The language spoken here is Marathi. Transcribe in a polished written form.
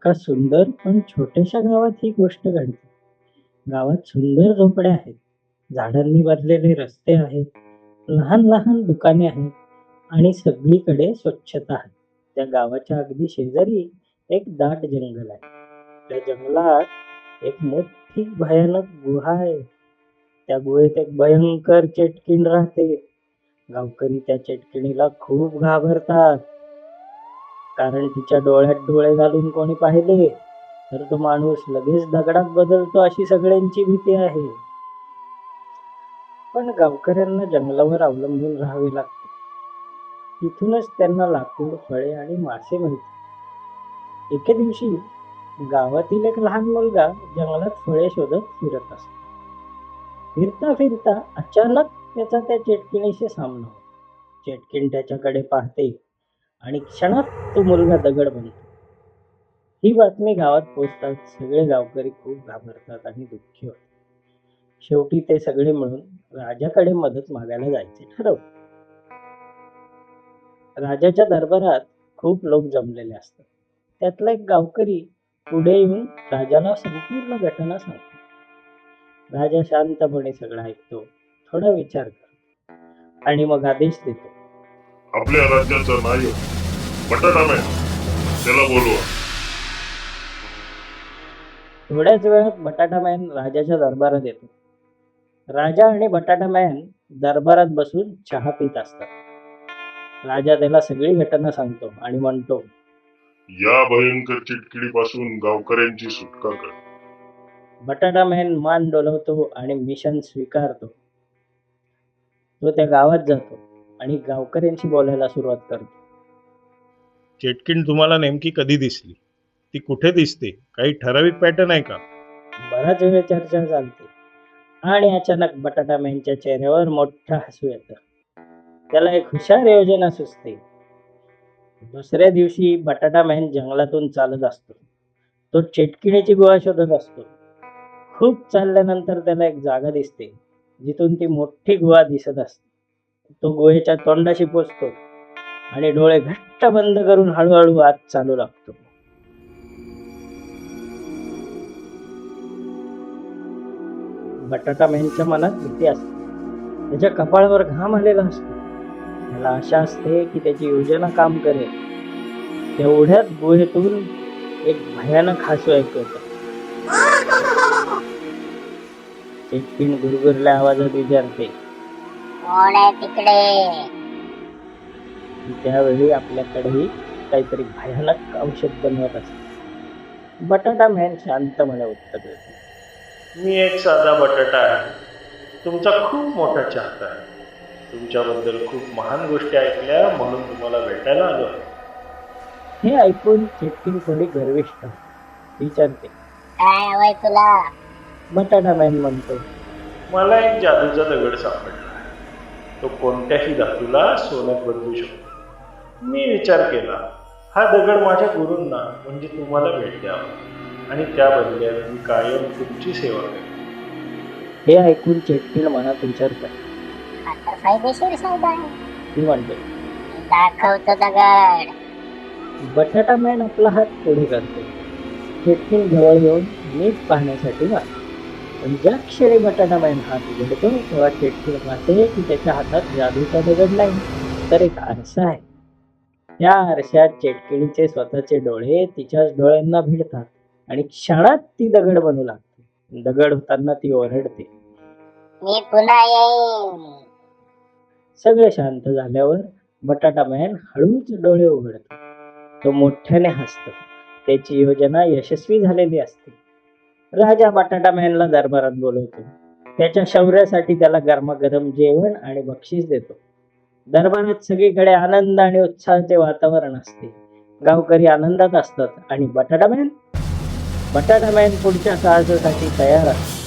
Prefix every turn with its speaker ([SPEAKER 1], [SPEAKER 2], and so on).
[SPEAKER 1] एका सुंदर पण छोट्याशा गावात ही गोष्ट घडते. गावात सुंदर झोपड्या आहेत, झाडांनी भरलेले रस्ते आहेत, लहान लहान दुकाने आहेत आणि सगळीकडे स्वच्छता आहे. त्या गावाच्या अगदी शेजारी एक दाट जंगल आहे. त्या जंगलात एक मोठी भयानक गुहा आहे. त्या गुहेत एक भयंकर चेटकीण राहते. गावकरी त्या चेटकिणीला खूप घाबरतात, कारण तिच्या डोळ्यात डोळे घालून कोणी पाहिले तर तो माणूस लगेच दगडात बदलतो अशी सगळ्यांची भीती आहे. पण गावकऱ्यांना जंगलावर अवलंबून राहावे लागते. तिथूनच त्यांना लाकूड, फळे आणि मासे मिळतात. एके दिवशी गावातील एक लहान मुलगा जंगलात फळे शोधत फिरत असतो. फिरता फिरता अचानक त्याचा त्या चेटकिणीशी सामना होतो. चेटकीण त्याच्याकडे पाहते आणि क्षणात तो मुलगा दगड बनतो. ही बातमी गावात पोहोचतात सगळे गावकरी खूप घाबरतात आणि दुःखी होतात. शेवटी ते सगळे मिळून राजाकडे मदत मागायला जायचे ठरवतात. राजाच्या दरबारात खूप लोक जमलेले असतात. त्यातला एक गावकरी पुढे येऊन राजाला संपूर्ण घटना सांगतो. राजा शांतपणे सगळं ऐकतो, थोडा विचार करतो आणि मग आदेश देतो.
[SPEAKER 2] आपल्या राज्याचा नायक बटाटा मॅन, त्याला बोलवा.
[SPEAKER 1] थोड्याच वेळात बटाटा मॅन राजाच्या दरबारात येतो. राजा आणि बटाटा मॅन दरबारात बसून चहा पित असतात. राजा त्याला सगळी घटना सांगतो आणि म्हणतो,
[SPEAKER 2] या भयंकर चिटकिडीपासून गावकऱ्यांची सुटका कर.
[SPEAKER 1] बटाटा मॅन मान डोलवतो आणि मिशन स्वीकारतो. तो त्या गावात जातो आणि गावकऱ्यांशी बोलायला सुरुवात करतो.
[SPEAKER 3] चेटकीण तुम्हाला नेमकी कधी दिसली? ती कुठे दिसते? काही ठराविक पॅटर्न आहे का?
[SPEAKER 1] बराच वेळ चर्चा चालते आणि अचानक बटाटा मॅनच्या चेहऱ्यावर मोठं हसू येतं. त्याला एक हुशार योजना सुचते. दुसऱ्या दिवशी बटाटा मॅन जंगलातून चालत असतो. तो चेटकिणीची गुहा शोधत असतो. खूप चालल्यानंतर त्याला एक जागा दिसते जिथून ती मोठी गुहा दिसत असते. तो गुहेच्या तोंडाशी पोचतो आणि डोळे घट्ट बंद करून हळूहळू आत चालू लागतो. बटाटा मॅनच्या मनात भीती असते. त्याच्या कपाळावर घाम आलेला असतो. त्याला आशा असते की त्याची योजना काम करेल. तेवढ्यात गुहेतून एक भयानक हसू ऐकू येतं. चेटकीण गुरगुरल्या आवाजात विचारते,
[SPEAKER 4] कोण आहे तिकडे?
[SPEAKER 1] त्यावेळी आपल्याकडेही काहीतरी भयानक औषध बनवत असते. बटाटा मॅन शांतपणे उत्तर देतो,
[SPEAKER 3] मी एक साधा बटाटा आहे. तुमचा खूप मोठा चाहता आहे. तुमच्याबद्दल खूप महान गोष्टी ऐकल्या म्हणून तुम्हाला भेटायला आलो आहे.
[SPEAKER 1] हे ऐकून चेटकीण थोडी गर्विष्ठ विचारते.
[SPEAKER 4] काय हवंय तुला?
[SPEAKER 1] बटाटा मॅन म्हणतो,
[SPEAKER 3] मला एक जादूचा दगड सापडला आहे. तो कोणत्याही धातूला सोन्यात बदलू शकतो. मी विचार केला, हा दगड माझ्या गुरूंना म्हणजे तुम्हाला भेट द्यावा आणि त्या बदल्यात मी कायम तुमची सेवा करेन.
[SPEAKER 1] हे ऐकून चेटकीण मनात विचार करते.
[SPEAKER 4] हा तर फायदेशीर सौदा आहे.
[SPEAKER 1] ती म्हणते,
[SPEAKER 4] मी दाखवतो दगड.
[SPEAKER 1] बटाटा मॅन आपला हात पुढे करतो. चेटकीण जवळ येऊन नीट पाहण्यासाठी मागतो. पण ज्या क्षणी बटाटा मॅन हात उघडतो तेव्हा चेटकीण पाहते की त्याच्या हातात जादूचा दगड नाही तर एक आरसा आहे. त्या आरशात चेटकिणीचे स्वतःचे डोळे तिच्याच डोळ्यांना भिडतात आणि क्षणात ती दगड बनू लागते. दगड होताना ती ओरडते.
[SPEAKER 4] मी पुन्हा येईन.
[SPEAKER 1] सगळे शांत झाल्यावर बटाटा मॅन हळूच डोळे उघडतो. तो मोठ्याने हसतो. त्याची योजना यशस्वी झालेली असते. राजा बटाटा मॅनला दरबारात बोलवतो. त्याच्या शौर्यासाठी त्याला गरमागरम जेवण आणि बक्षीस देतो. दरबारात सगळीकडे आनंद आणि उत्साहाचे वातावरण असते. गावकरी आनंदात असतात आणि बटाटा मॅन पुढच्या साहसासाठी तयार असतो.